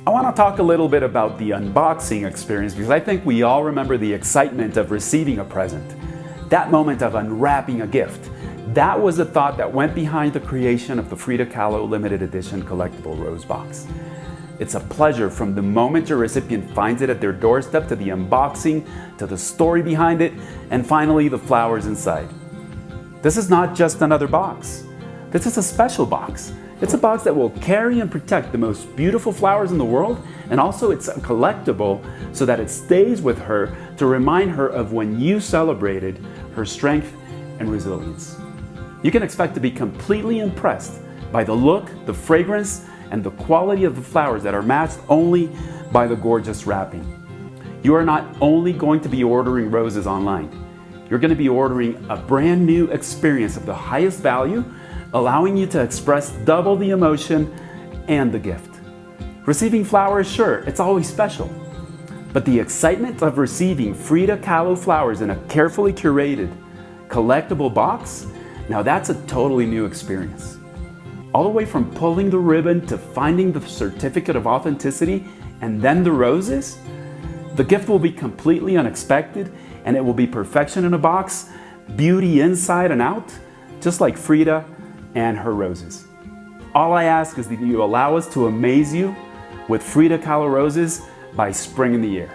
I want to talk a little bit about the unboxing experience because I think we all remember the excitement of receiving a present. That moment of unwrapping a gift. That was the thought that went behind the creation of the Frida Kahlo limited edition Collectible Rose Box. It's a pleasure from the moment your recipient finds it at their doorstep to the unboxing, to the story behind it, and finally the flowers inside. This is not just another box. This is a special box. It's a box that will carry and protect the most beautiful flowers in the world, and also it's a collectible so that it stays with her to remind her of when you celebrated her strength and resilience. You can expect to be completely impressed by the look, the fragrance, and the quality of the flowers that are matched only by the gorgeous wrapping. You are not only going to be ordering roses online, you're going to be ordering a brand new experience of the highest value, allowing you to express double the emotion and the gift. Receiving flowers, sure, it's always special, but the excitement of receiving Frida Kahlo flowers in a carefully curated, collectible box, now that's a totally new experience. All the way from pulling the ribbon to finding the certificate of authenticity and then the roses, the gift will be completely unexpected and it will be perfection in a box, beauty inside and out, just like Frida and her roses. All I ask is that you allow us to amaze you with Frida Kahlo roses by spring in the year.